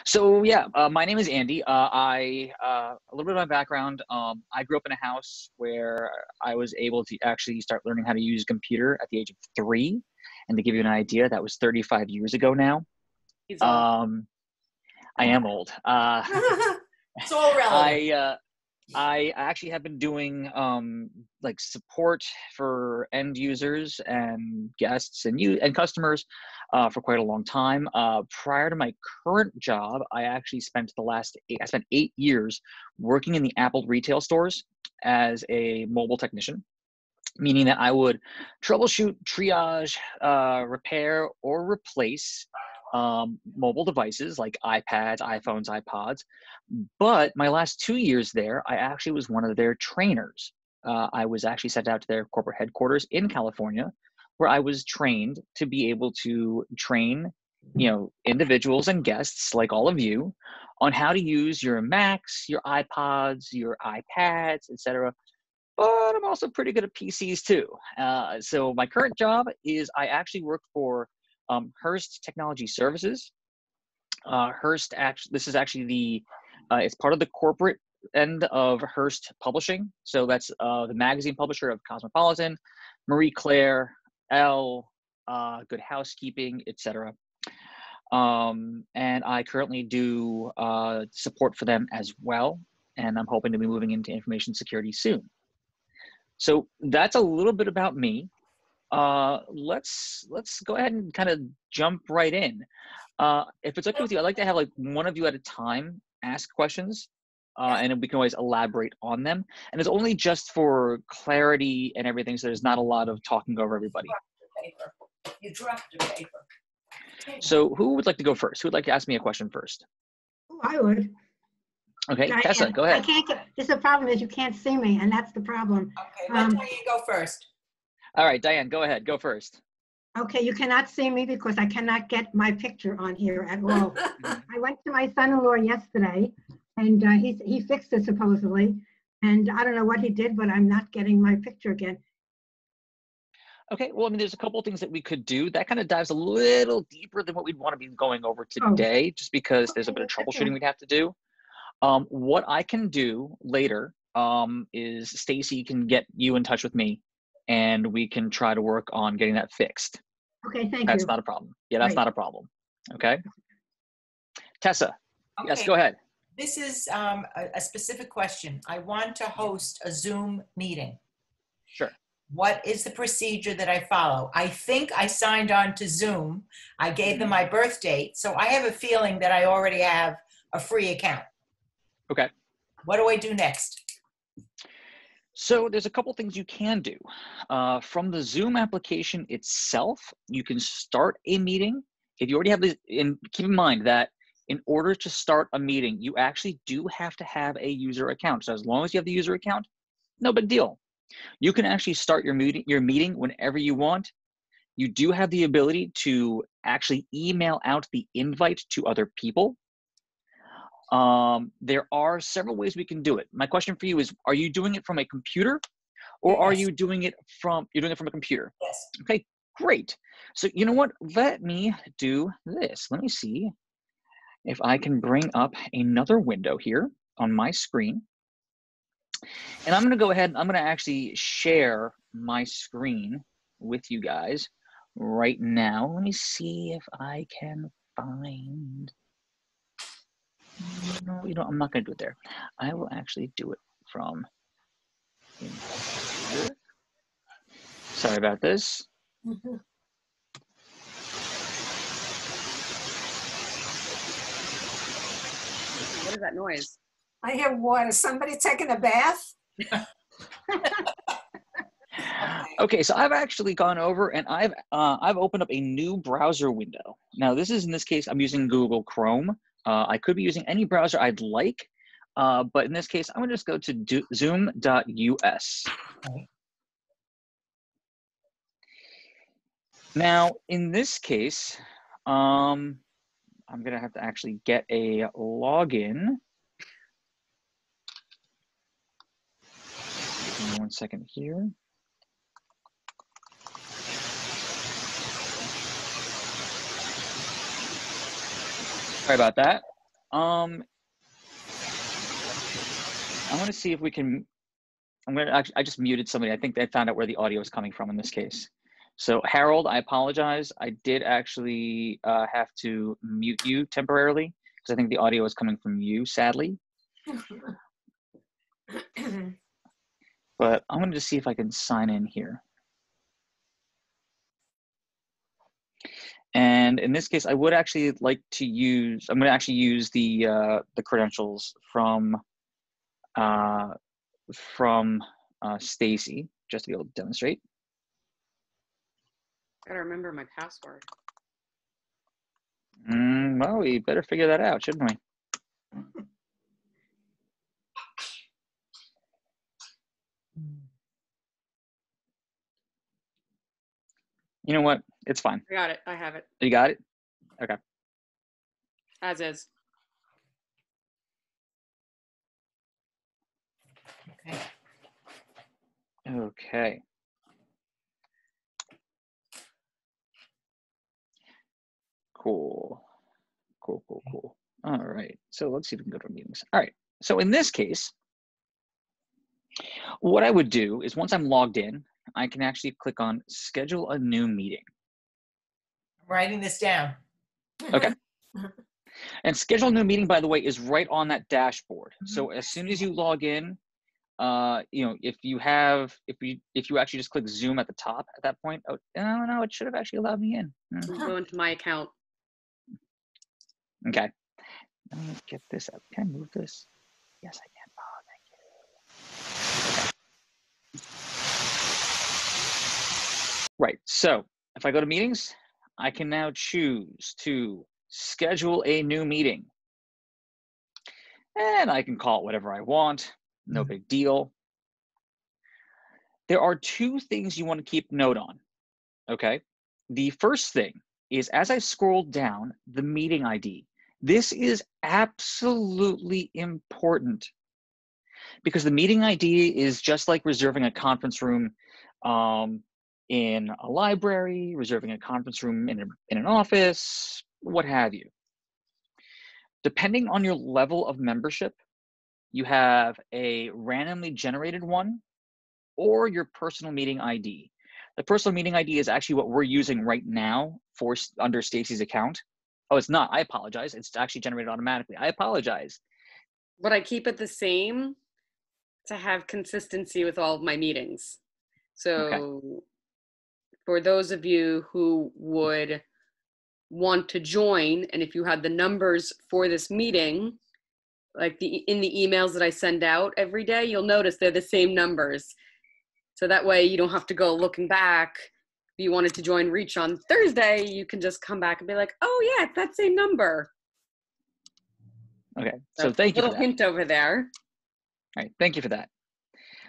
So yeah, my name is Andy. A little bit of my background. I grew up in a house where I was able to actually start learning how to use a computer at the age of 3. And to give you an idea, that was 35 years ago now. He's old. I am old. It's all relevant. I actually have been doing like support for end users and guests and customers for quite a long time. Prior to my current job, I spent 8 years working in the Apple retail stores as a mobile technician, meaning that I would troubleshoot, triage, repair, or replace mobile devices like iPads, iPhones, iPods. But my last 2 years there, I actually was one of their trainers. I was actually sent out to their corporate headquarters in California, where I was trained to be able to train, individuals and guests like all of you on how to use your Macs, your iPods, your iPads, etc. But I'm also pretty good at PCs too. So my current job is I actually work for Hearst Technology Services. This is actually it's part of the corporate end of Hearst Publishing. So that's the magazine publisher of Cosmopolitan, Marie Claire, Elle, Good Housekeeping, etc. And I currently do support for them as well. And I'm hoping to be moving into information security soon. So that's a little bit about me. Let's go ahead and kind of jump right in. If it's okay with you, I'd like to have like one of you at a time ask questions, and then we can always elaborate on them. And it's only just for clarity and everything, so there's not a lot of talking over everybody. You dropped your paper. So who would like to go first? Who would like to ask me a question first? Oh, I would. Okay, Diane, Tessa, go ahead. I can't get, the problem is you can't see me, and that's the problem. Okay, let Diane go first. All right, Diane, go ahead. Go first. Okay, you cannot see me because I cannot get my picture on here at all. I went to my son-in-law yesterday, and he fixed it supposedly, and I don't know what he did, but I'm not getting my picture again. Okay, well, I mean, there's a couple of things that we could do. That kind of dives a little deeper than what we'd want to be going over today, just because there's a bit of troubleshooting we'd have to do. What I can do later is Stacy can get you in touch with me, and we can try to work on getting that fixed. Okay, thank you. That's not a problem. Yeah, that's not a problem. Okay. Tessa, yes, go ahead. This is a specific question. I want to host a Zoom meeting. Sure. What is the procedure that I follow? I think I signed on to Zoom. I gave them my birth date, so I have a feeling that I already have a free account. Okay. What do I do next? So there's a couple things you can do. From the Zoom application itself, you can start a meeting. If you already have this, and keep in mind that in order to start a meeting, you actually do have to have a user account. So as long as you have the user account, no big deal. You can actually start your meeting whenever you want. You do have the ability to actually email out the invite to other people. There are several ways we can do it. My question for you is, are you doing it from a computer, or are you doing it from a computer? Yes. Okay, great. So you know what? Let me do this. Let me see if I can bring up another window here on my screen. And I'm going to go ahead and I'm going to actually share my screen with you guys right now. Let me see if I can find. No, I'm not going to do it there. I will actually do it from in here. Sorry about this. Mm-hmm. What is that noise? I hear water. Somebody taking a bath? Okay, so I've actually gone over and I've opened up a new browser window. Now this case, I'm using Google Chrome. I could be using any browser I'd like, but in this case, I'm gonna just go to zoom.us. Now, in this case, I'm gonna have to actually get a login. Give me 1 second here. Sorry about that. I want to see if we can. I'm gonna actually. I just muted somebody. I think they found out where the audio is coming from in this case. So Harold, I apologize. I did actually have to mute you temporarily because I think the audio is coming from you, sadly. But I'm going to just see if I can sign in here. And in this case, I would actually like to use. I'm going to actually use the credentials from Stacy just to be able to demonstrate. Gotta remember my password. Well, we better figure that out, shouldn't we? You know what? It's fine. I got it. I have it. You got it? Okay. As is. Okay. Okay. Cool. Cool, cool, cool. All right. So let's see if we can go to meetings. All right. So in this case, what I would do is once I'm logged in, I can actually click on schedule a new meeting. I'm writing this down. Okay. And schedule a new meeting, by the way, is right on that dashboard. So as soon as you log in, you know, if you actually just click Zoom at the top at that point, oh, no, it should have actually allowed me in. I'm going to my account. Okay. Let me get this up. Can I move this? Yes, I can. Oh, thank you. Okay. Right. So if I go to meetings, I can now choose to schedule a new meeting. And I can call it whatever I want. No big deal. There are two things you want to keep note on. Okay. The first thing is as I scroll down the meeting ID, this is absolutely important because the meeting ID is just like reserving a conference room in a library, reserving a conference room in an office, what have you. Depending on your level of membership, you have a randomly generated one or your personal meeting ID. The personal meeting ID is actually what we're using right now for under Stacy's account. Oh, it's not. I apologize. It's actually generated automatically. I apologize. But I keep it the same to have consistency with all of my meetings. So Okay. For those of you who would want to join, and if you had the numbers for this meeting, like in the emails that I send out every day, you'll notice they're the same numbers. So that way you don't have to go looking back. If you wanted to join Reach on Thursday, you can just come back and be like, oh yeah, it's that same number. Okay, so thank you for that. Little hint over there. All right, thank you for that.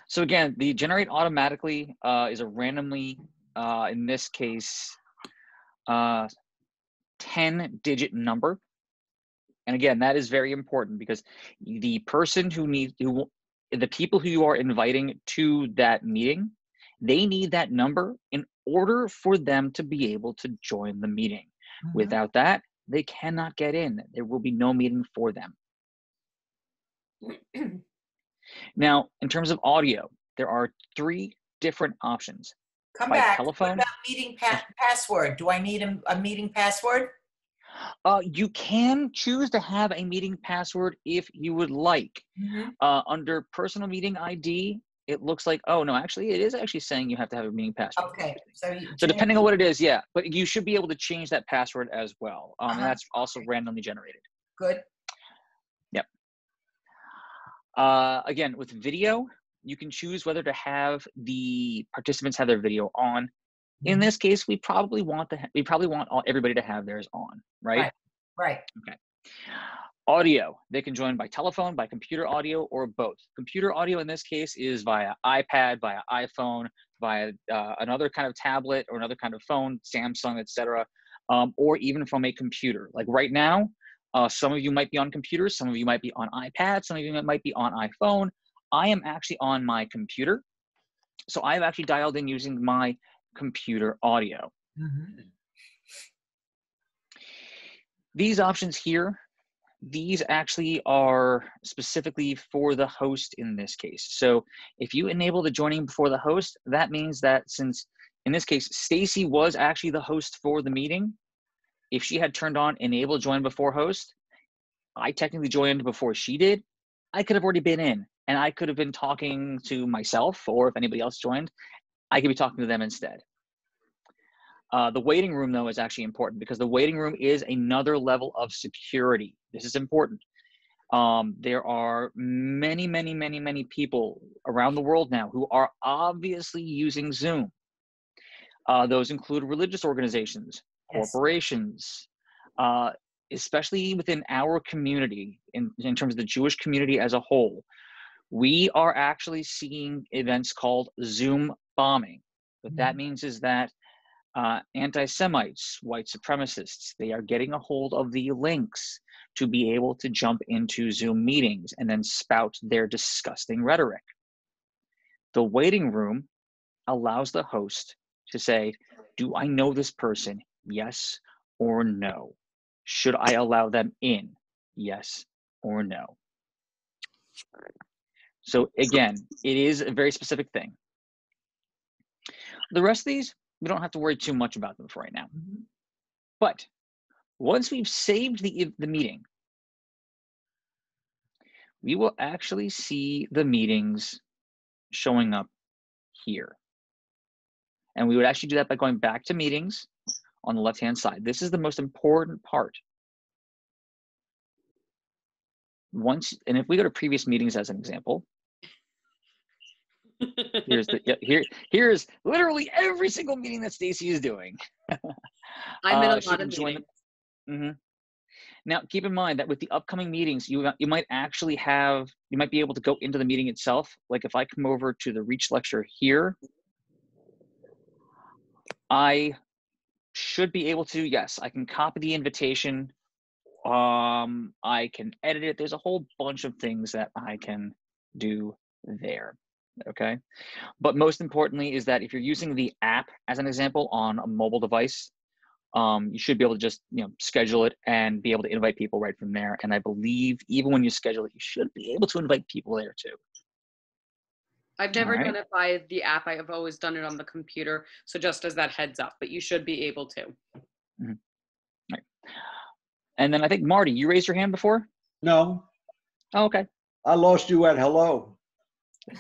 So again, the generate automatically is a randomly, in this case, 10-digit number. And again, that is very important because the person the people who you are inviting to that meeting, they need that number in order for them to be able to join the meeting. Without that, they cannot get in. There will be no meeting for them. Now, in terms of audio, there are 3 different options. Come by back. telephone. What about meeting password? Do I need a meeting password? You can choose to have a meeting password if you would like. Under personal meeting ID, it looks like, oh no, actually it is actually saying you have to have a meeting password. Okay. So depending on what it is, yeah, but you should be able to change that password as well. And that's also randomly generated. Good. Yep. Again, with video, you can choose whether to have the participants have their video on. In this case, we probably want everybody to have theirs on, right? Right. Okay. Audio, they can join by telephone, by computer audio, or both. Computer audio in this case is via iPad, via iPhone, via another kind of tablet or another kind of phone, Samsung, etc., or even from a computer. Like right now, some of you might be on computers, some of you might be on iPad, some of you might be on iPhone. I am actually on my computer, so I've actually dialed in using my computer audio. These options here, these actually are specifically for the host in this case. So if you enable the joining before the host, that means that since in this case, Stacy was actually the host for the meeting, if she had turned on enable join before host, I technically joined before she did. I could have already been in and I could have been talking to myself, or if anybody else joined, I could be talking to them instead. The waiting room, though, is actually important because the waiting room is another level of security. This is important. There are many, many, many, many people around the world now who are obviously using Zoom. Those include religious organizations, Yes. corporations, especially within our community, in terms of the Jewish community as a whole. We are actually seeing events called Zoom bombing. What that means is that anti-Semites, white supremacists, they are getting a hold of the links to be able to jump into Zoom meetings and then spout their disgusting rhetoric. The waiting room allows the host to say, do I know this person? Yes or no? Should I allow them in? Yes or no? So again, it is a very specific thing. The rest of these, we don't have to worry too much about them for right now. But once we've saved the meeting, we will actually see the meetings showing up here. And we would actually do that by going back to meetings on the left-hand side. This is the most important part. And if we go to previous meetings as an example, here's literally every single meeting that Stacy is doing. I'm in a lot of meetings. Now, keep in mind that with the upcoming meetings, you might be able to go into the meeting itself. Like if I come over to the Reach lecture here, I should be able to, yes, I can copy the invitation. I can edit it. There's a whole bunch of things that I can do there. Okay. But most importantly is that if you're using the app as an example on a mobile device, you should be able to just schedule it and be able to invite people right from there. And I believe even when you schedule it, you should be able to invite people there too. I've never done it by the app. I have always done it on the computer. So just as that heads up, but you should be able to. Right. And then I think Marty, you raised your hand before? No. Oh, okay. I lost you at hello.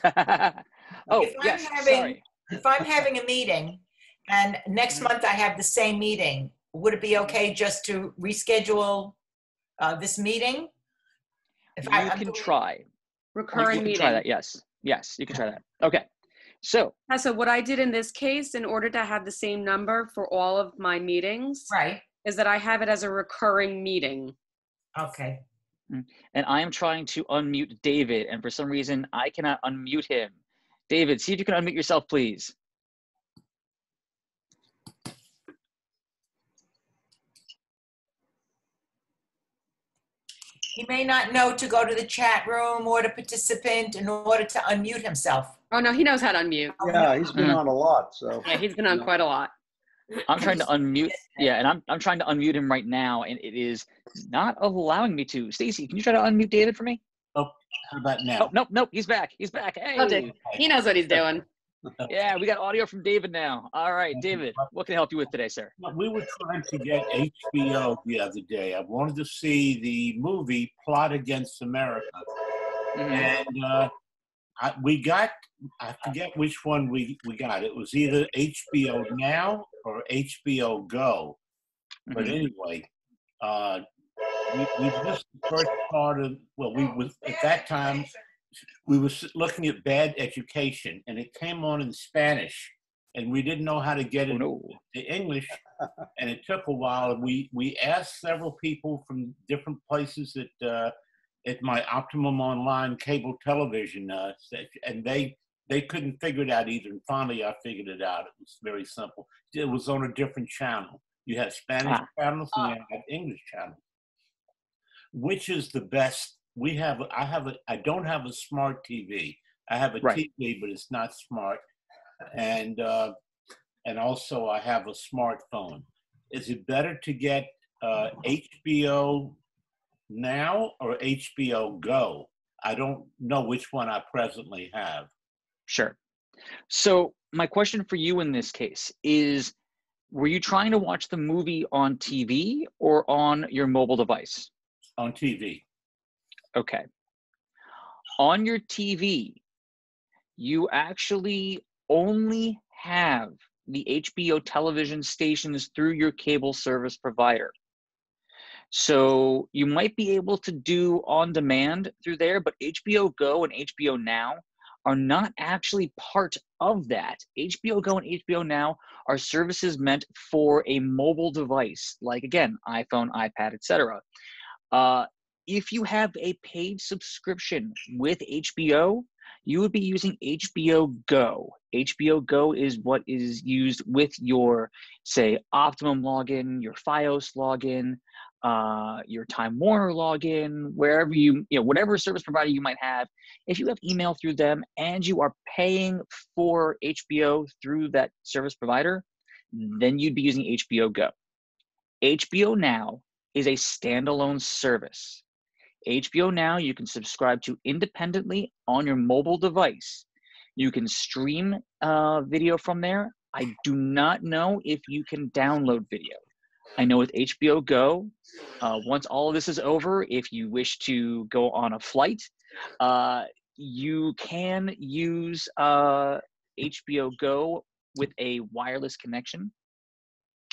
Oh, yes, sorry. If I'm having a meeting and next month I have the same meeting, would it be okay just to reschedule this meeting? You can try. Recurring you meeting. Try that, yes. Yes, you can try that. Okay. So what I did in this case, in order to have the same number for all of my meetings, right, is that I have it as a recurring meeting. Okay. And I am trying to unmute David, and for some reason, I cannot unmute him. David, see if you can unmute yourself, please. He may not know to go to the chat room or to participant in order to unmute himself. Oh, no, he knows how to unmute. Yeah, he's been on a lot, so. Yeah, he's been on quite a lot. I'm trying to unmute. Yeah, and I'm trying to unmute him right now, and it is not allowing me to. Stacy, can you try to unmute David for me? Oh, how about now? Oh, nope, he's back. He's back. Hey. He knows what he's doing. Yeah, we got audio from David now. All right, David, what can I help you with today, sir? We were trying to get HBO the other day. I wanted to see the movie Plot Against America. And we got, I forget which one we got. It was either HBO Now or HBO Go. But anyway, we missed the first part of, well, we was, at that time, we were looking at Bad Education, and it came on in Spanish, and we didn't know how to get it to English, and it took a while. We asked several people from different places at my Optimum Online cable television and they couldn't figure it out either. And finally, I figured it out. It was very simple. It was on a different channel. You had Spanish channels and you had English channels. Which is the best? I don't have a smart TV. I have a TV, but it's not smart. And also I have a smartphone. Is it better to get HBO Now or HBO Go? I don't know which one I presently have. Sure. So my question for you in this case is, were you trying to watch the movie on TV or on your mobile device? On TV. Okay. On your TV, you actually only have the HBO television stations through your cable service provider. So you might be able to do on demand through there, but HBO Go and HBO Now are not actually part of that. HBO Go and HBO Now are services meant for a mobile device, like again, iPhone, iPad, etc. If you have a paid subscription with HBO, you would be using HBO Go. HBO Go is what is used with your, say, Optimum login, your Fios login, your Time Warner login, wherever whatever service provider you might have. If you have email through them and you are paying for HBO through that service provider, then you'd be using HBO Go. HBO Now is a standalone service. HBO Now you can subscribe to independently on your mobile device. You can stream video from there. I do not know if you can download video. I know with HBO Go, once all of this is over, if you wish to go on a flight, you can use HBO Go with a wireless connection.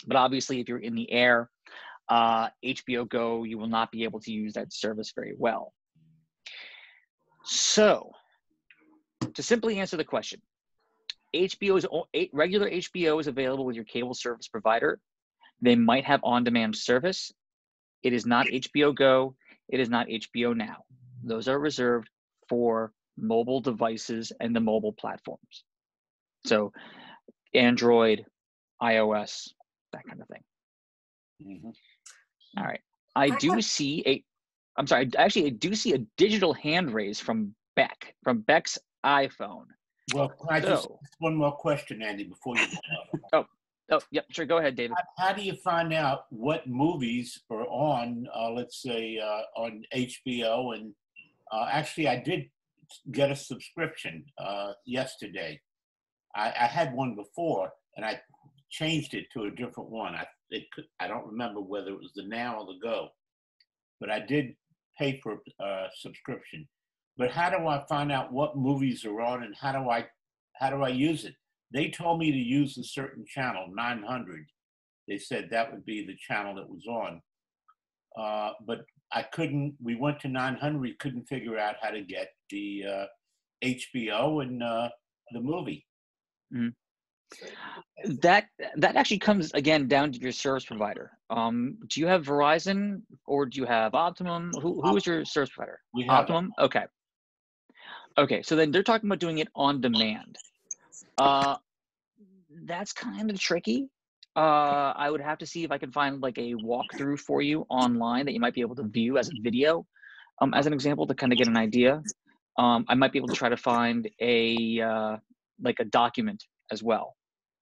But obviously, if you're in the air, HBO Go, you will not be able to use that service very well. So, to simply answer the question, regular HBO is available with your cable service provider. They might have on-demand service. It is not HBO Go. It is not HBO Now. Those are reserved for mobile devices and the mobile platforms. So, Android, iOS, that kind of thing. Mm-hmm. All right. I do see a digital hand raise from Beck's iPhone. Well, can I just ask one more question, Andy, before you go? Oh, yep, sure. Go ahead, David. How do you find out what movies are on, let's say, on HBO? And actually, I did get a subscription yesterday. I had one before, and I changed it to a different one. I don't remember whether it was the Now or the Go, but I did pay for a subscription. But how do I find out what movies are on, and how do I use it? They told me to use a certain channel, 900. They said that would be the channel that was on. But I couldn't, we went to 900, we couldn't figure out how to get the HBO and the movie. Mm-hmm. That actually comes again down to your service provider. Do you have Verizon or do you have Optimum? Who is your service provider? We have Optimum. Okay. So then they're talking about doing it on demand. That's kind of tricky. I would have to see if I can find like a walkthrough for you online that you might be able to view as a video, as an example, to kind of get an idea. I might be able to try to find a document as well.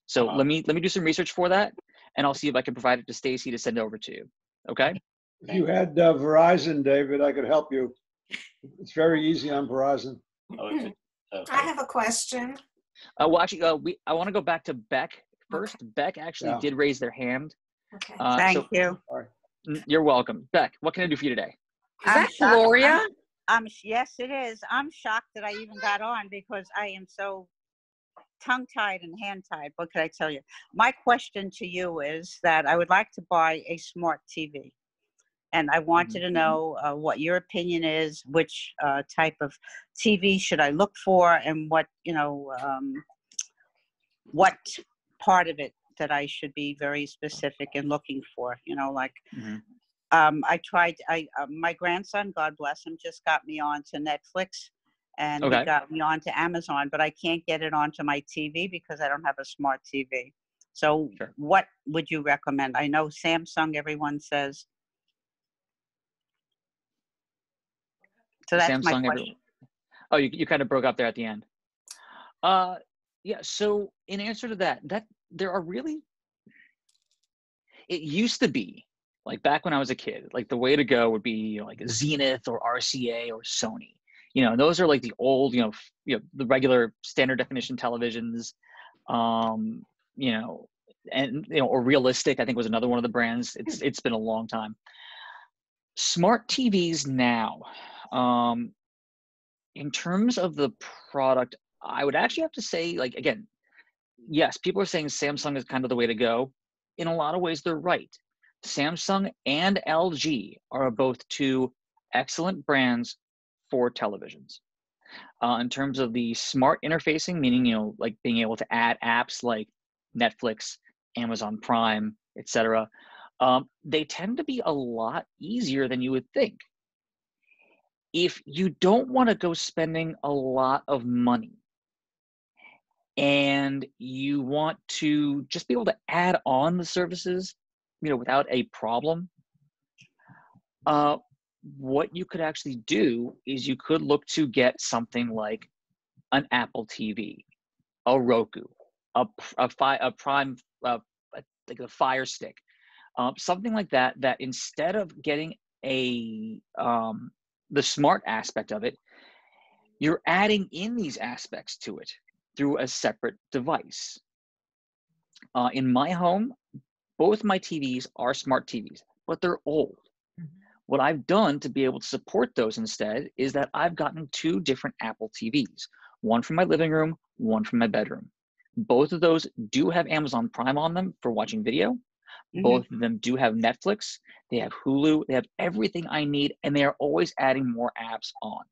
So let me do some research for that, and I'll see if I can provide it to Stacy to send over to you. Okay. If you had Verizon, David, I could help you. It's very easy on Verizon. Okay. I have a question. Well, actually, I want to go back to Beck first. Beck actually did raise their hand. Okay. Thank you. You're welcome. Beck, what can I do for you today? Is that Gloria? Yes, it is. I'm shocked that I even got on because I am so tongue-tied and hand-tied. What can I tell you? My question to you is that I would like to buy a smart TV. And I wanted to know what your opinion is, which type of TV should I look for, and what part of it that I should be very specific in looking for. My grandson, God bless him, just got me onto Netflix, and he got me onto Amazon, but I can't get it onto my TV because I don't have a smart TV. So what would you recommend? I know Samsung, everyone says. So that's my question. Oh, you kind of broke up there at the end. Yeah, so in answer to that there are really, it used to be like back when I was a kid, like the way to go would be, you know, like Zenith or RCA or Sony. You know, those are like the old, the regular standard definition televisions. You know, and or Realistic, I think was another one of the brands. It's been a long time. Smart TVs now, in terms of the product, I would actually have to say, like, again, yes, people are saying Samsung is kind of the way to go. In a lot of ways, they're right. Samsung and LG are both two excellent brands for televisions. In terms of the smart interfacing, meaning, like being able to add apps like Netflix, Amazon Prime, etc., they tend to be a lot easier than you would think. If you don't want to go spending a lot of money and you want to just be able to add on the services, without a problem, what you could actually do is you could look to get something like an Apple TV, a Roku, a Prime, like a Fire Stick, something like that. That instead of getting the smart aspect of it, you're adding in these aspects to it through a separate device. In my home, both my TVs are smart TVs, but they're old. What I've done to be able to support those instead is that I've gotten two different Apple TVs, one for my living room, one for my bedroom. Both of those do have Amazon Prime on them for watching video. Both of them do have Netflix. They have Hulu. They have everything I need, and they are always adding more apps on.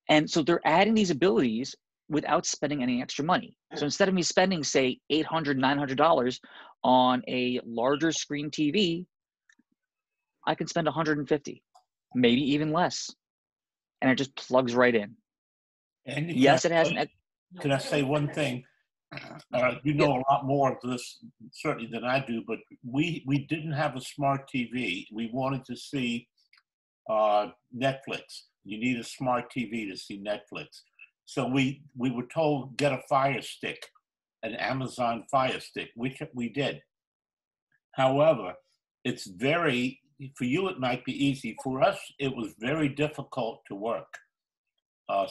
And so they're adding these abilities without spending any extra money. So instead of me spending, say, $800, $900 on a larger screen TV, I can spend $150, maybe even less, and it just plugs right in. And yes, it has. Can I say one thing? You know a lot more of this certainly than I do, but we didn't have a smart TV. We wanted to see Netflix. You need a smart TV to see Netflix. So we were told, get a Fire Stick, an Amazon Fire Stick, which we did. However, it's very, for you it might be easy. For us, it was very difficult to work.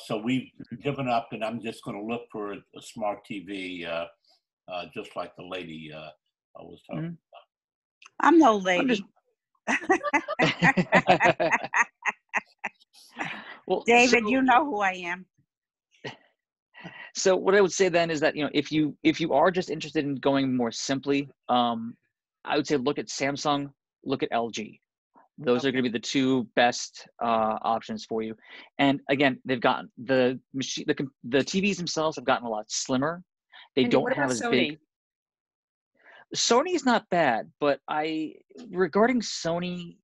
So we've given up, and I'm just going to look for a smart TV, just like the lady I was talking about. I'm no lady. Well, David, you know who I am. So what I would say then is that, if you are just interested in going more simply, I would say look at Samsung, look at LG. Those are going to be the two best options for you. And again, they've gotten the TVs themselves have gotten a lot slimmer. They Andy, don't what have about as Sony? big. Sony's not bad, but regarding Sony,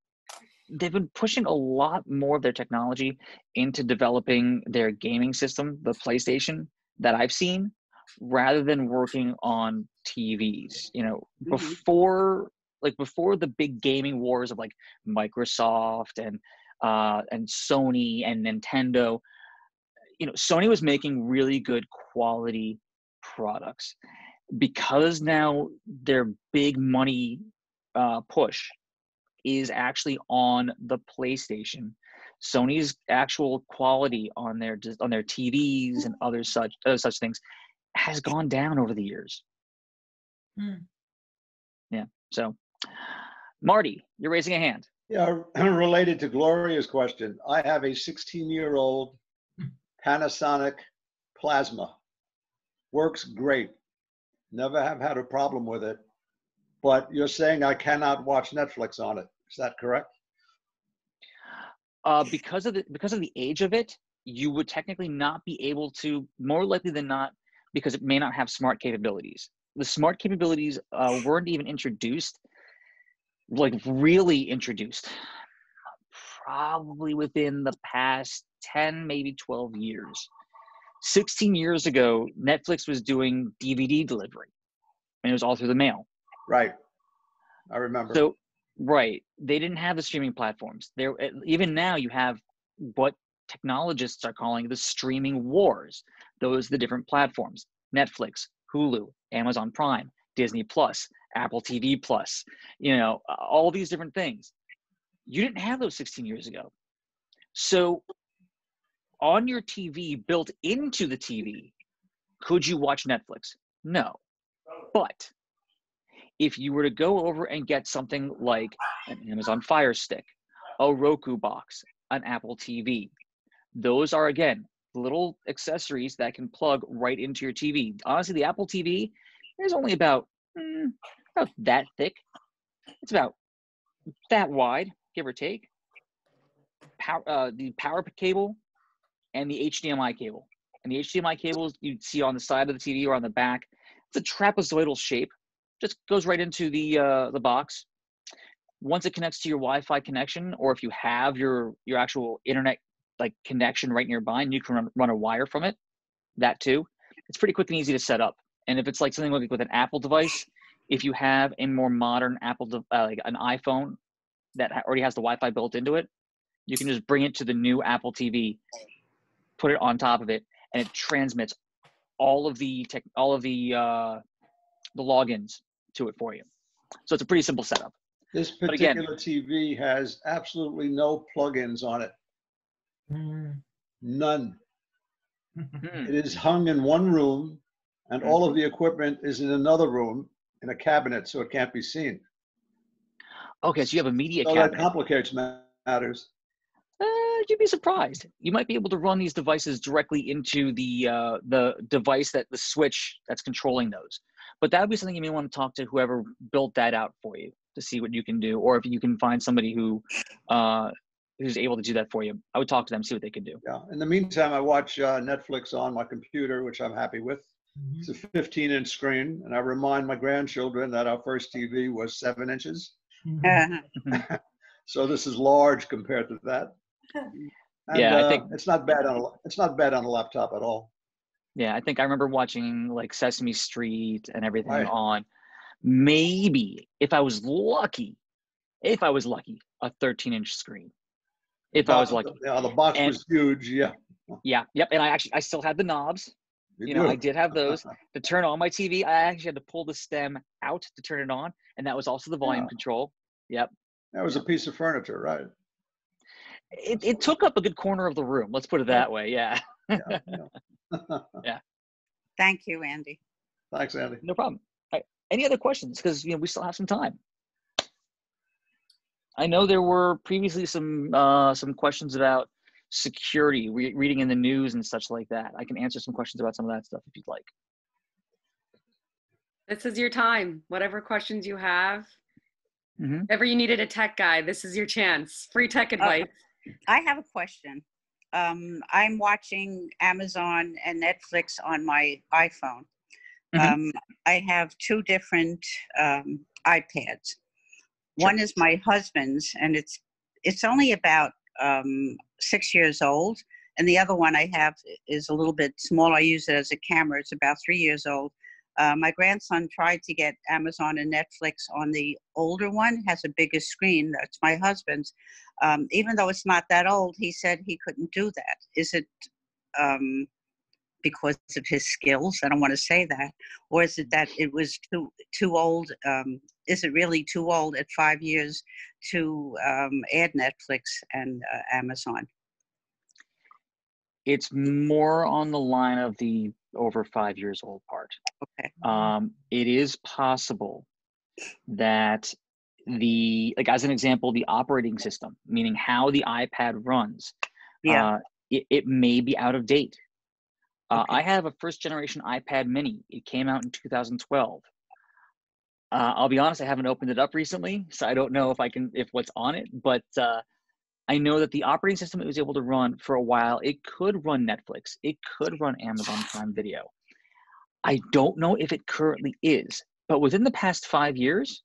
they've been pushing a lot more of their technology into developing their gaming system, the PlayStation, that I've seen, rather than working on TVs. Before the big gaming wars of like Microsoft and Sony and Nintendo, Sony was making really good quality products. Because now their big money push is actually on the PlayStation, Sony's actual quality on their TVs and other such things has gone down over the years. Yeah. So, Marty, you're raising a hand. Yeah, related to Gloria's question, I have a 16-year-old Panasonic Plasma. Works great. Never have had a problem with it. But you're saying I cannot watch Netflix on it. Is that correct? Because of the age of it, you would technically not be able to, more likely than not, because it may not have smart capabilities. The smart capabilities weren't even introduced, like really introduced, probably within the past 10, maybe 12 years. 16 years ago, Netflix was doing DVD delivery, and it was all through the mail. Right. I remember. So, right. They didn't have the streaming platforms. Even now, you have what technologists are calling the streaming wars. Those are the different platforms: Netflix, Hulu, Amazon Prime, Disney Plus, Apple TV Plus, you know, all these different things. You didn't have those 16 years ago. So on your TV, built into the TV, could you watch Netflix? No. But if you were to go over and get something like an Amazon Fire Stick, a Roku box, an Apple TV, those are, again, little accessories that can plug right into your TV. Honestly, the Apple TV is only about that thick. It's about that wide, give or take. The power cable and the HDMI cable. And the HDMI cables you'd see on the side of the TV or on the back. It's a trapezoidal shape. Just goes right into the box. Once it connects to your Wi-Fi connection, or if you have your actual internet like connection right nearby, and you can run a wire from it, that too. It's pretty quick and easy to set up. And if it's like something like with an Apple device, if you have a more modern Apple, like an iPhone that already has the Wi-Fi built into it, you can just bring it to the new Apple TV, put it on top of it, and it transmits all of the logins to it for you. So it's a pretty simple setup. This particular TV has absolutely no plugins on it. None. It is hung in one room, and all of the equipment is in another room in a cabinet, so it can't be seen. Okay, so you have a media So cabinet. that complicates matters. You'd be surprised. You might be able to run these devices directly into the device, the switch that's controlling those. But that would be something you may want to talk to whoever built that out for you to see what you can do, or if you can find somebody who's able to do that for you. I would talk to them, see what they could do. Yeah. In the meantime, I watch Netflix on my computer, which I'm happy with. It's a 15-inch screen, and I remind my grandchildren that our first TV was 7 inches. So this is large compared to that. And, yeah, I think it's not bad on a laptop at all. Yeah, I think I remember watching like Sesame Street and everything on maybe, if I was lucky, a 13-inch screen. If I was lucky. Yeah, the box was huge. Yeah. Yeah. Yep. And I still had the knobs. You know, I did have those to turn on my TV. I actually had to pull the stem out to turn it on, and that was also the volume control. Yep. That was a piece of furniture, right? It took up a good corner of the room. Let's put it that way. Yeah. Yeah. Thank you, Andy. Thanks, Andy. No problem. All right. Any other questions? Because we still have some time. I know there were previously some questions about security, reading in the news and such like that. I can answer some questions about some of that stuff if you'd like. This is your time. Whatever questions you have, whenever you needed a tech guy, this is your chance. Free tech advice. I have a question. I'm watching Amazon and Netflix on my iPhone. I have 2 different iPads. One is my husband's, and it's only about 6 years old, and the other one I have is a little bit small. I use it as a camera. It's about 3 years old. My grandson tried to get Amazon and Netflix on the older one. It has a bigger screen. That's my husband's. Even though it's not that old, he said he couldn't do that. Is it because of his skills? I don't want to say that. Or is it that it was too old? Is it really too old at 5 years to add Netflix and Amazon? It's more on the line of the over 5 years old part. Okay. It is possible that as an example, the operating system, meaning how the iPad runs, it may be out of date. I have a first generation iPad mini. It came out in 2012. I'll be honest, I haven't opened it up recently, so I don't know if what's on it, but I know that the operating system it was able to run for a while, it could run Netflix. It could run Amazon Prime Video. I don't know if it currently is, but within the past 5 years,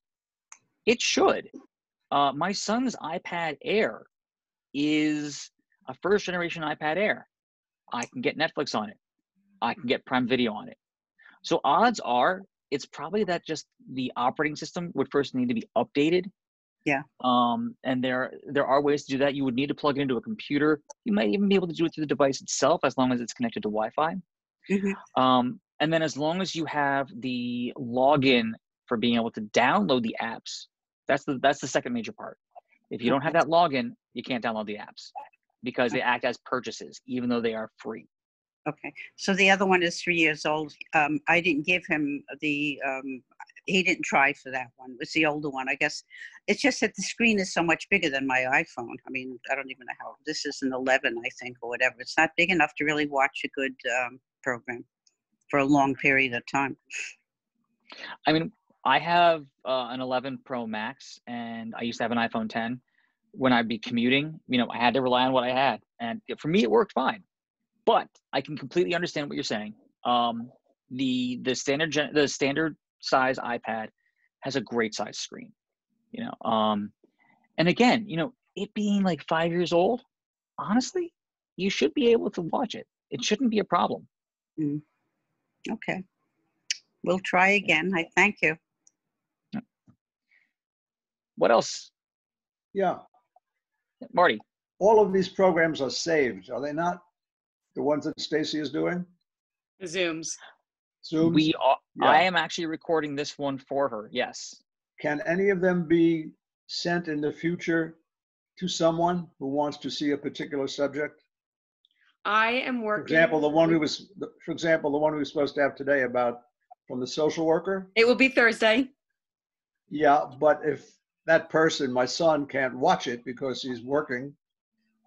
it should. My son's iPad Air is a first generation iPad Air. I can get Netflix on it. I can get Prime Video on it. So odds are it's probably that just the operating system would first need to be updated. Yeah. And there are ways to do that. You would need to plug it into a computer. You might even be able to do it through the device itself as long as it's connected to Wi-Fi. And then as long as you have the login for being able to download the apps. That's the second major part. If you don't have that login, you can't download the apps because they act as purchases, even though they are free. Okay, so the other one is 3 years old. I didn't give him he didn't try for that one. It's the older one. I guess it's just that the screen is so much bigger than my iPhone. I mean, I don't even know how, this is an 11, I think, or whatever. It's not big enough to really watch a good program for a long period of time. I mean, I have an 11 Pro Max, and I used to have an iPhone 10. When I'd be commuting, I had to rely on what I had. And for me, it worked fine. But I can completely understand what you're saying. The standard size iPad has a great size screen, and again, it being like 5 years old, honestly, you should be able to watch it. It shouldn't be a problem. Okay, we'll try again. I thank you. What else? Yeah. Marty. All of these programs are saved, are they not? The ones that Stacy is doing? The Zooms. Zooms? Yeah. I am actually recording this one for her, yes. Can any of them be sent in the future to someone who wants to see a particular subject? I am working. For example, the one we were supposed to have today from the social worker? It will be Thursday. Yeah, but if that person, my son, can't watch it because he's working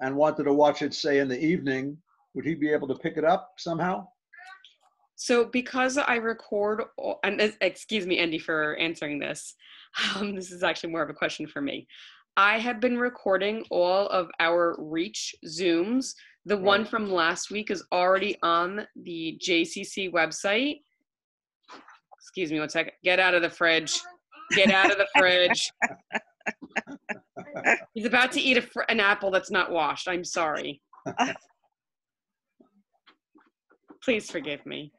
and wanted to watch it, say, in the evening, would he be able to pick it up somehow? So because I record, and excuse me, Andy, for answering this. This is actually more of a question for me. I have been recording all of our Reach Zooms. The one from last week is already on the JCC website. Excuse me one second. Get out of the fridge. Get out of the fridge. He's about to eat an apple that's not washed. I'm sorry. Please forgive me.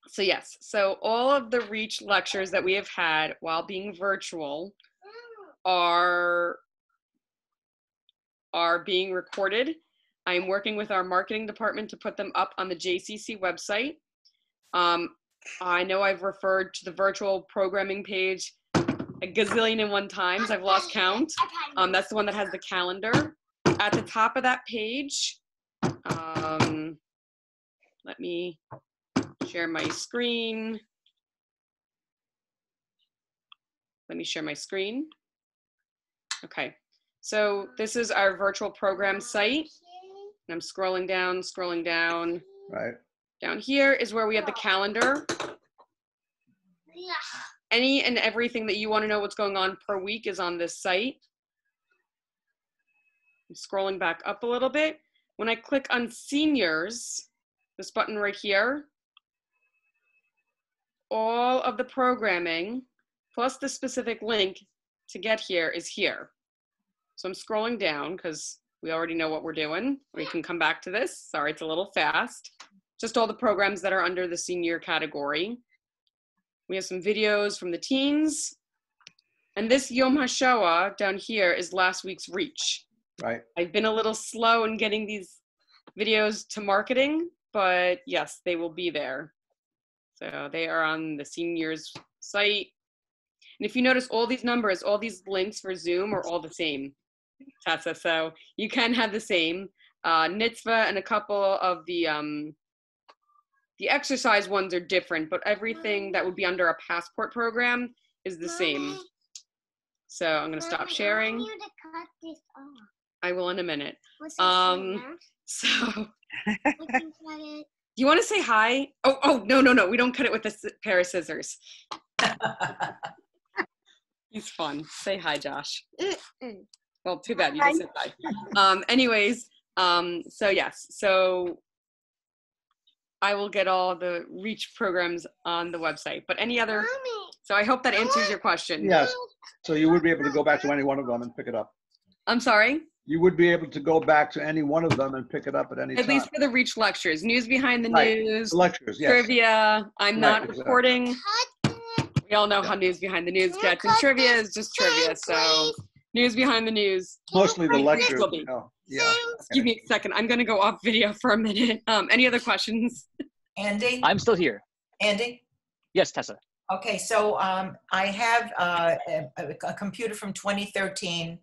So yes, so all of the Reach lectures that we have had while being virtual are being recorded. I'm working with our marketing department to put them up on the JCC website. I know I've referred to the virtual programming page a gazillion and one times. I've lost count. That's the one that has the calendar. At the top of that page, let me share my screen. Let me share my screen. Okay, so this is our virtual program site. And I'm scrolling down. Right. Down here is where we have the calendar. Any and everything that you want to know what's going on per week is on this site. I'm scrolling back up a little bit. When I click on seniors, this button right here, all of the programming plus the specific link to get here is here. So I'm scrolling down because we already know what we're doing. We can come back to this. Sorry, it's a little fast. Just all the programs that are under the senior category. We have some videos from the teens. And this Yom HaShoah down here is last week's Reach. Right. I've been a little slow in getting these videos to marketing, but yes, they will be there. So they are on the seniors site. And if you notice, all these numbers, all these links for Zoom are all the same. Tessa, so you can have the same. Nitzvah and a couple of the exercise ones are different, but everything that would be under a passport program is the same. So I'm going to stop sharing. I will in a minute. So do you want to say hi? Oh, no. We don't cut it with a pair of scissors. He's fun. Say hi, Josh. Well, too bad you just said hi. Anyways, so yes. So I will get all the Reach programs on the website. But any other? So I hope that answers your question. Yes. So you would be able to go back to any one of them and pick it up. I'm sorry? You would be able to go back to any one of them and pick it up at any time. At least for the Reach lectures. News behind the Right. news. The lectures, yes. Trivia. I'm Right, not exactly. recording. We all know how news behind the news gets. And trivia is just trivia. So news behind the news. Mostly the Reach lectures. will be. Yeah. Give me a second. I'm going to go off video for a minute. Any other questions? Andy? I'm still here. Andy? Yes, Tessa. Okay, so I have a computer from 2013.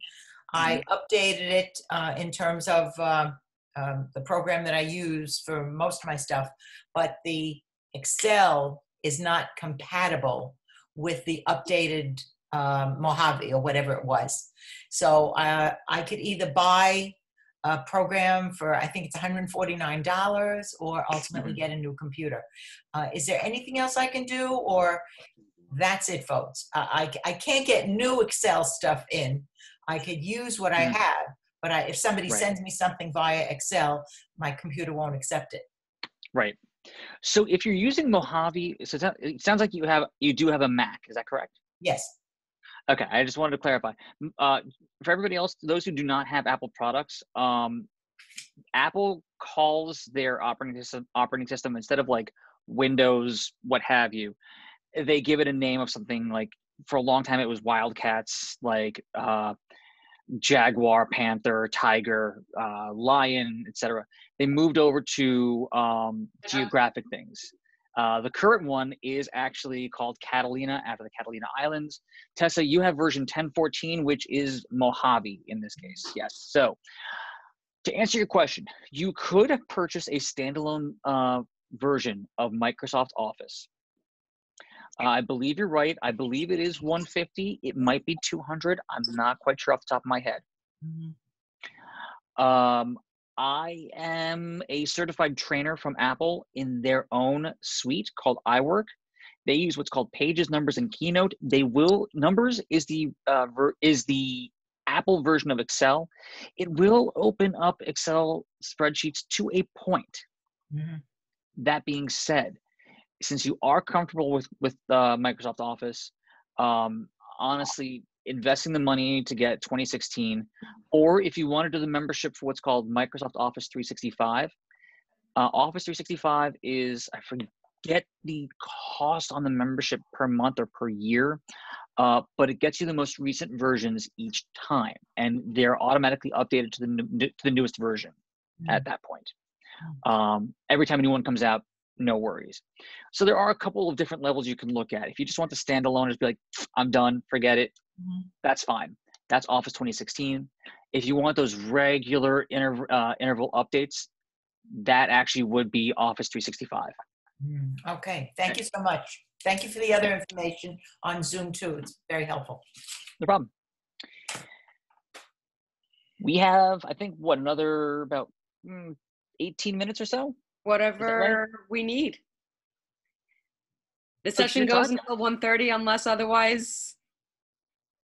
I updated it in terms of the program that I use for most of my stuff, but the Excel is not compatible with the updated Mojave or whatever it was. So I could either buy a program for, I think it's $149, or ultimately get a new computer. Is there anything else I can do, or that's it, folks? I can't get new Excel stuff in. I could use what I have, but if somebody sends me something via Excel, my computer won't accept it. Right. So if you're using Mojave, so it sounds like you do have a Mac. Is that correct? Yes. Okay, I just wanted to clarify. For everybody else, those who do not have Apple products, Apple calls their operating system instead of like Windows, what have you. They give it a name of something like, for a long time it was Wildcats, like Jaguar, Panther, Tiger, Lion, etc. They moved over to geographic things. The current one is actually called Catalina, after the Catalina Islands. Tessa, you have version 10.14, which is Mojave in this case. Yes. So to answer your question, you could purchase a standalone version of Microsoft Office. I believe you're right. I believe it is $150. It might be $200. I'm not quite sure off the top of my head. I am a certified trainer from Apple in their own suite called iWork. They use what's called Pages, Numbers, and Keynote. Numbers is the Apple version of Excel. It will open up Excel spreadsheets to a point. That being said, since you are comfortable with Microsoft Office, honestly, investing the money to get 2016, or if you want to do the membership for what's called Microsoft Office 365, Office 365 is, I forget the cost on the membership per month or per year, but it gets you the most recent versions each time, and they're automatically updated to the newest version at that point. Every time a new one comes out, no worries. So there are a couple of different levels you can look at. If you just want the standalone, just be like, I'm done, forget it. That's fine. That's Office 2016. If you want those regular interval updates, that actually would be Office 365. Okay, thank you so much. Thank you for the other information on Zoom too. It's very helpful. No problem. We have, I think, another about 18 minutes or so? Whatever we need. The session goes until 1:30 unless otherwise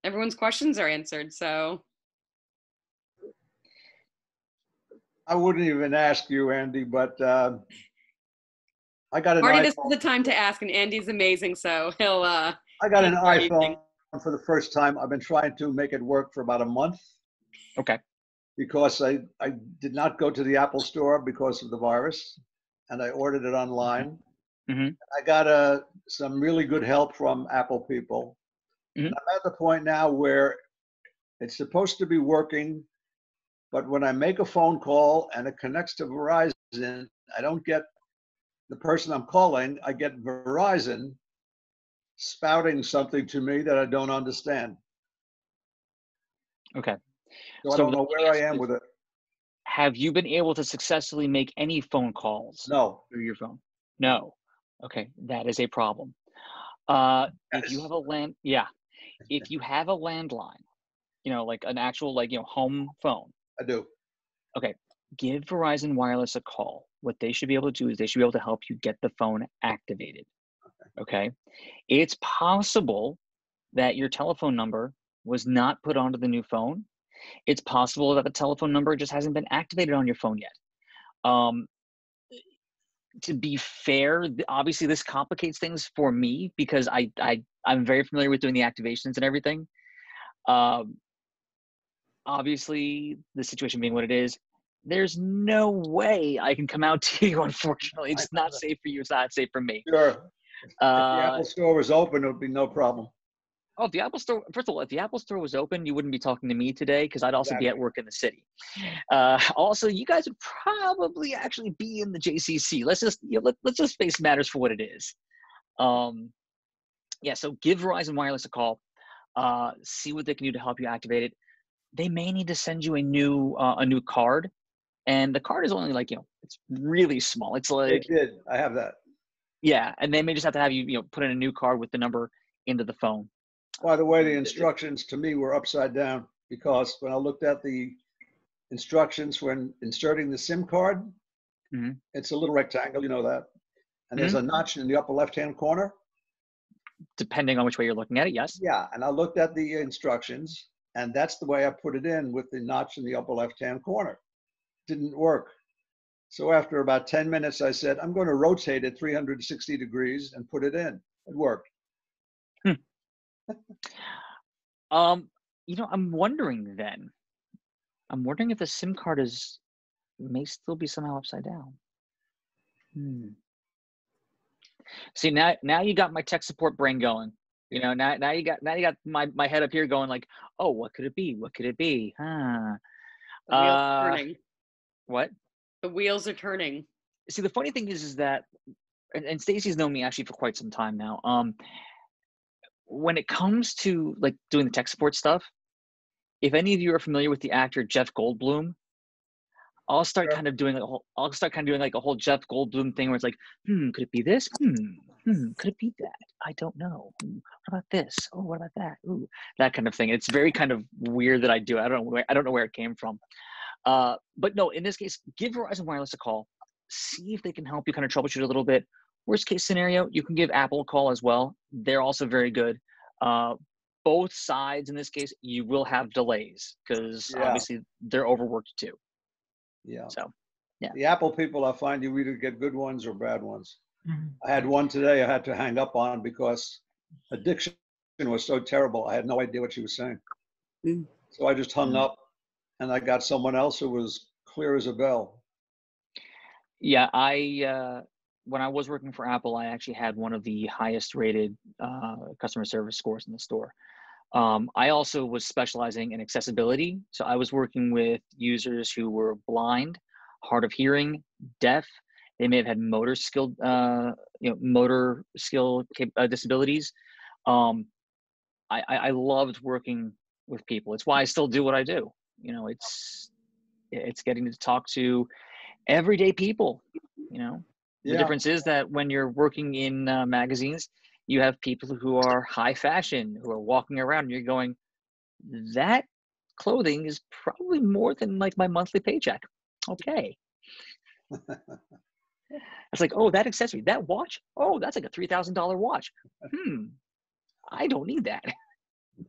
everyone's questions are answered. So I wouldn't even ask you, Andy, but I got an Marty, iPhone. this is the time to ask, and Andy's amazing, so he'll I got an iPhone for the first time. I've been trying to make it work for about a month. Okay. Because I did not go to the Apple store because of the virus, and I ordered it online. I got some really good help from Apple people. And I'm at the point now where it's supposed to be working, but when I make a phone call and it connects to Verizon, I don't get the person I'm calling. I get Verizon spouting something to me that I don't understand. Okay. So I don't know where I am with it. Have you been able to successfully make any phone calls? No. Through your phone? No. Okay, that is a problem. If you have a if you have a landline, like an actual home phone. I do. Okay, give Verizon Wireless a call. What they should be able to do is they should be able to help you get the phone activated. Okay. It's possible that your telephone number was not put onto the new phone. It's possible that the telephone number just hasn't been activated on your phone yet. To be fair, obviously this complicates things for me because I'm very familiar with doing the activations and everything. Obviously, the situation being what it is, there's no way I can come out to you, unfortunately. It's not safe for you. It's not safe for me. Sure. If the Apple store was open, it would be no problem. Oh, if the Apple Store, first of all, if the Apple Store was open, you wouldn't be talking to me today because I'd also be at Exactly. work in the city. Also, you guys would probably actually be in the JCC. Let's just face matters for what it is. Yeah, so give Verizon Wireless a call. See what they can do to help you activate it. They may need to send you a new card, and the card is only like, it's really small. It's They like, did. I have that. yeah, and they may just have to have you, put in a new card with the number into the phone. By the way, the instructions to me were upside down because when I looked at the instructions when inserting the SIM card, Mhm. it's a little rectangle, you know that. And there's a notch in the upper left-hand corner. Depending on which way you're looking at it, yes. Yeah, and I looked at the instructions, and that's the way I put it in with the notch in the upper left-hand corner. Didn't work. So after about 10 minutes, I said, I'm going to rotate it 360 degrees and put it in. It worked. I'm wondering then. I'm wondering if the SIM card may still be somehow upside down. See, now you got my tech support brain going. Now you got my head up here going like, oh, what could it be? What could it be? The wheels are turning. What? The wheels are turning. See, the funny thing is that, and Stacy's known me actually for quite some time now. When it comes to like doing the tech support stuff, if any of you are familiar with the actor Jeff Goldblum, I'll start kind of doing like a whole Jeff Goldblum thing where it's like, could it be this? Could it be that? I don't know. What about this? Oh, what about that? Ooh, that kind of thing. It's very kind of weird that I do. I don't know where it came from. But no, in this case, give Verizon Wireless a call. See if they can help you kind of troubleshoot a little bit. Worst case scenario, you can give Apple a call as well. They're also very good. Both sides in this case, you will have delays because obviously they're overworked too. Yeah. So, yeah. The Apple people, I find you either get good ones or bad ones. I had one today I had to hang up on because addiction was so terrible. I had no idea what she was saying. So I just hung up and I got someone else who was clear as a bell. Yeah, when I was working for Apple, I actually had one of the highest rated customer service scores in the store. I also was specializing in accessibility. So I was working with users who were blind, hard of hearing, deaf. They may have had motor skill disabilities. I loved working with people. It's why I still do what I do. It's getting to talk to everyday people. The difference is that when you're working in magazines, you have people who are high fashion, who are walking around, and you're going, that clothing is probably more than like my monthly paycheck. Okay. It's like, oh, that accessory, that watch, oh, that's like a $3,000 watch. I don't need that.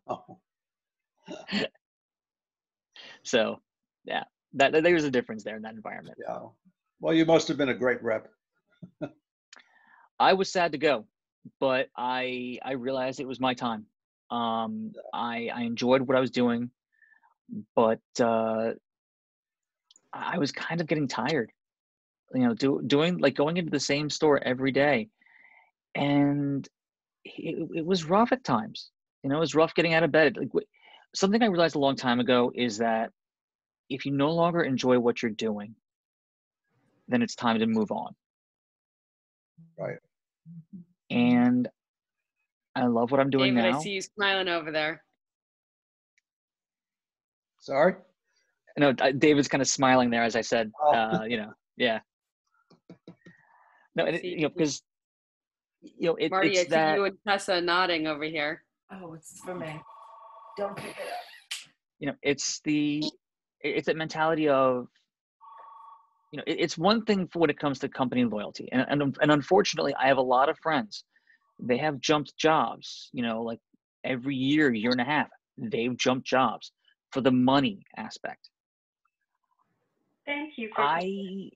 Oh. So, yeah, there's a difference there in that environment. Yeah. Well, you must have been a great rep. I was sad to go, but I realized it was my time. I enjoyed what I was doing, but I was kind of getting tired. Doing like going into the same store every day, and it was rough at times. It was rough getting out of bed. Like something I realized a long time ago is that if you no longer enjoy what you're doing, then it's time to move on. Right. And I love what I'm doing David, now. I see you smiling over there. Sorry? No, David's kind of smiling there as I said, yeah. No, because Marty, it's I see that you and Tessa nodding over here. Oh, it's for me. Don't pick it up. it's that mentality of it's one thing for when it comes to company loyalty, and unfortunately, I have a lot of friends. They have jumped jobs. Like every year and a half, they've jumped jobs for the money aspect. Thank you. I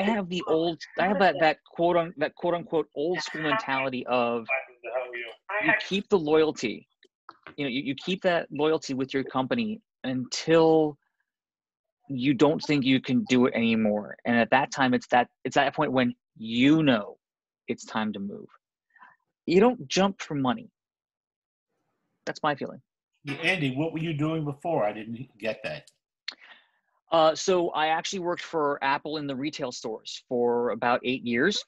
have that quote unquote old school mentality of you keep the loyalty. You keep that loyalty with your company until you don't think you can do it anymore. And at that time, it's that point when it's time to move. You don't jump for money. That's my feeling. Andy, what were you doing before? I didn't get that. So I actually worked for Apple in the retail stores for about 8 years,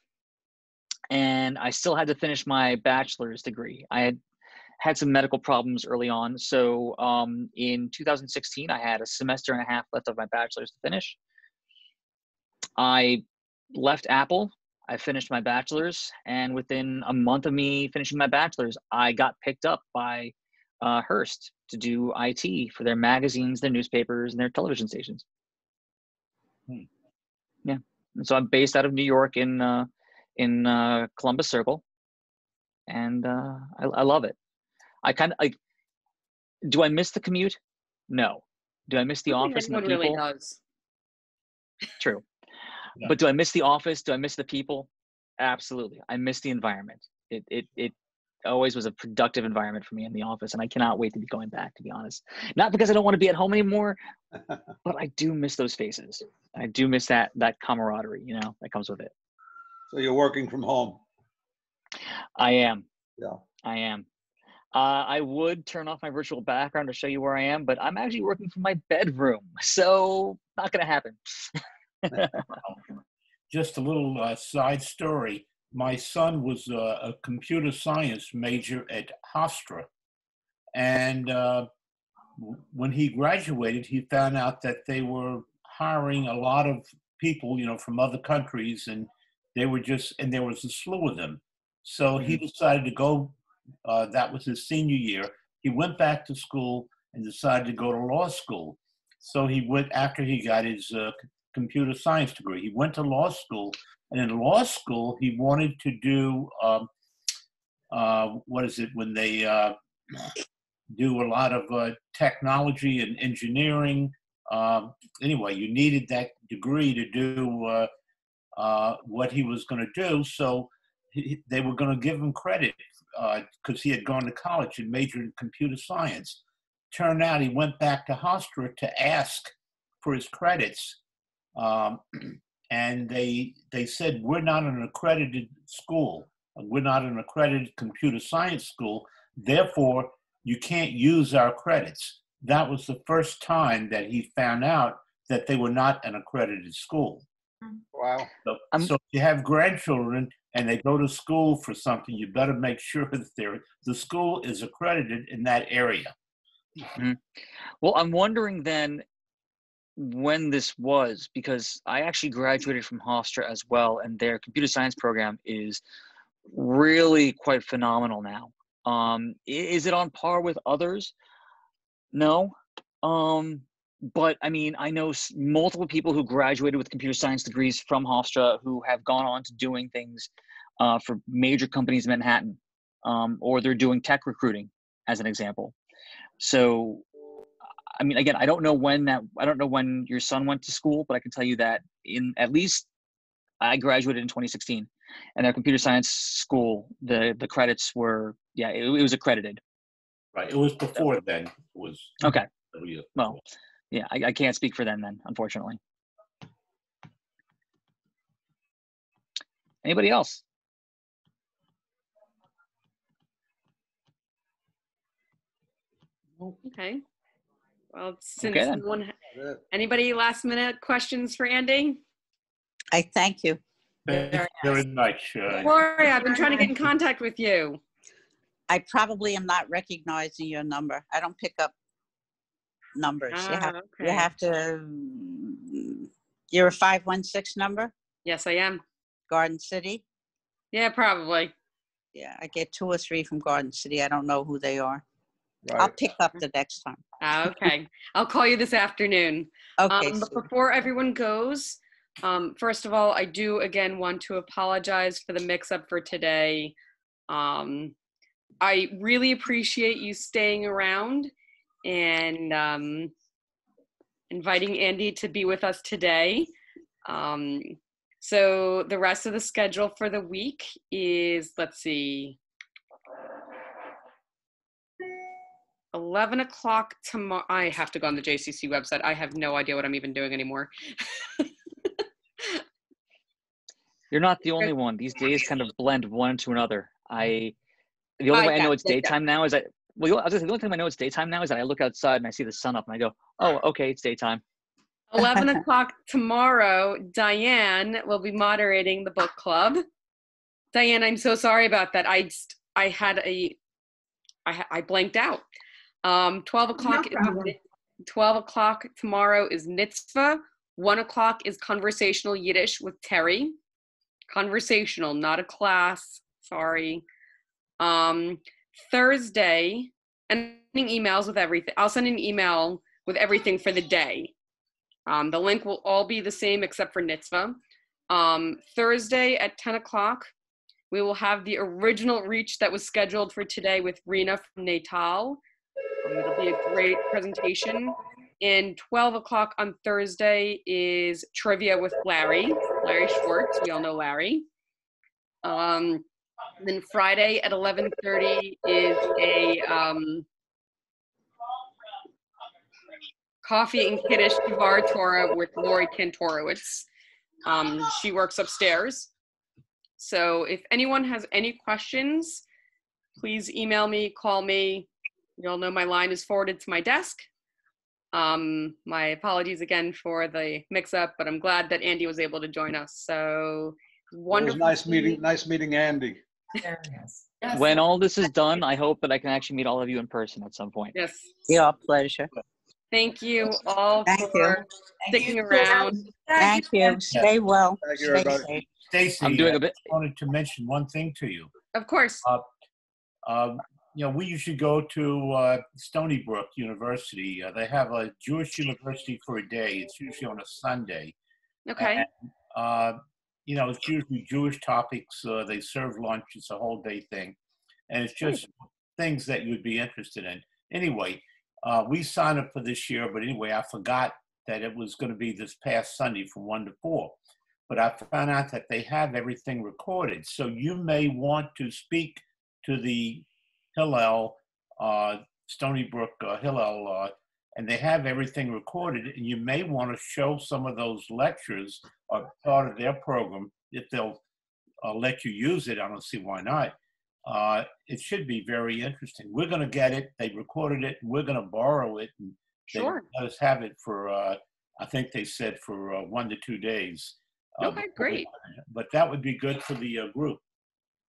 and I still had to finish my bachelor's degree. I had some medical problems early on. So in 2016, I had a semester and a half left of my bachelor's to finish. I left Apple. I finished my bachelor's, and within a month of me finishing my bachelor's, I got picked up by Hearst to do IT for their magazines, their newspapers, and their television stations. Yeah, and so I'm based out of New York in Columbus Circle, and I love it. I kind of like. Do I miss the commute? No. Do I miss the office and the people? Really does. True. Yeah. But do I miss the office? Do I miss the people? Absolutely. I miss the environment. It always was a productive environment for me in the office, and I cannot wait to be going back, to be honest. Not because I don't want to be at home anymore, but I do miss those faces. I do miss that camaraderie, that comes with it. So you're working from home? I am. Yeah. I am. I would turn off my virtual background to show you where I am, but I'm actually working from my bedroom, so not going to happen. Just a little side story. My son was a computer science major at Hofstra, and when he graduated, he found out that they were hiring a lot of people, from other countries, and there was a slew of them. So he decided to go. That was his senior year. He went back to school and decided to go to law school. So he went after he got his computer science degree. He went to law school, and in law school, he wanted to do when they do a lot of technology and engineering. Anyway, you needed that degree to do what he was going to do. So they were going to give him credit because he had gone to college and majored in computer science. Turned out he went back to Hofstra to ask for his credits. And they said, we're not an accredited school. We're not an accredited computer science school. Therefore, you can't use our credits. That was the first time that he found out that they were not an accredited school. Wow. So if you have grandchildren and they go to school for something, you better make sure that the school is accredited in that area. Mm-hmm. Well, I'm wondering then when this was, because I actually graduated from Hofstra as well, and their computer science program is really quite phenomenal now. Is it on par with others? No. But I mean, I know multiple people who graduated with computer science degrees from Hofstra who have gone on to doing things for major companies in Manhattan, or they're doing tech recruiting, as an example. So, I mean, again, I don't know when your son went to school, but I can tell you that at least I graduated in 2016, and our computer science school, the credits were, it was accredited. Right. It was before then. It was okay. Well, yeah, I can't speak for them then, unfortunately. Anybody else? Okay. Well, since anybody last minute questions for Andy? I thank you. Very much. Gloria, I've been trying to get in contact with you. I probably am not recognizing your number. I don't pick up numbers. You have to, you're a 516 number? Yes, I am. Garden City? Yeah, probably. Yeah, I get 2 or 3 from Garden City. I don't know who they are. Right. I'll pick up the next time. Okay. I'll call you this afternoon. Okay. But before everyone goes, first of all, I do again want to apologize for the mix-up for today. I really appreciate you staying around and inviting Andy to be with us today. So the rest of the schedule for the week is, let's see, 11 o'clock tomorrow. I have to go on the JCC website. I have no idea what I'm even doing anymore. You're not the only one. These days kind of blend one into another. The only way I know it's daytime now is Well, I was just, the only time I know it's daytime now is that I look outside and I see the sun up and I go, oh, okay, it's daytime. 11 o'clock tomorrow, Diane will be moderating the book club. Diane, I'm so sorry about that. I blanked out. 12 o'clock. No problem. 12 o'clock tomorrow is Nitzvah. 1 o'clock is Conversational Yiddish with Terry. Conversational, not a class. Sorry. Thursday, and emails with everything. I'll send an email with everything for the day. The link will all be the same except for Nitzvah. Thursday at 10 o'clock, we will have the original reach that was scheduled for today with Rena from Natal. It'll be a great presentation. And 12 o'clock on Thursday is trivia with Larry Schwartz. We all know Larry. Then Friday at 11:30 is a Coffee and Kiddush Devar Torah with Lori Kantorowitz. She works upstairs. So if anyone has any questions, please email me, call me. You all know my line is forwarded to my desk. My apologies again for the mix-up, but I'm glad that Andy was able to join us. So wonderful. It was nice meeting Andy. Very nice. When all this is done, I hope that I can actually meet all of you in person at some point. Yes. Your pleasure. Thank you all Thank for Thank sticking you. around. Thank you. Stay well. Thank you, Stay everybody. safe. Stacy, I'm doing I a bit. wanted to mention one thing to you. Of course. We usually go to Stony Brook University. They have a Jewish university for a day. It's usually on a Sunday. Okay. And, it's usually Jewish topics. They serve lunch. It's a whole day thing. And it's just things that you'd be interested in. Anyway, we signed up for this year, but anyway, I forgot that it was going to be this past Sunday from 1 to 4. But I found out that they have everything recorded. So you may want to speak to the Hillel, Stony Brook Hillel, and they have everything recorded. And you may want to show some of those lectures or part of their program if they'll let you use it. I don't see why not. It should be very interesting. We're going to get it. They recorded it, and we're going to borrow it. And Sure. Let us have it for, I think they said for 1 to 2 days. Okay, great. But that would be good for the group.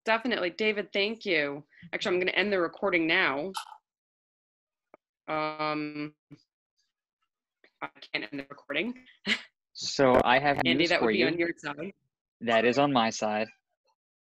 Definitely. David, thank you. Actually, I'm going to end the recording now. I can't end the recording. So I have Andy, news that for would be you. on your side. That is on my side.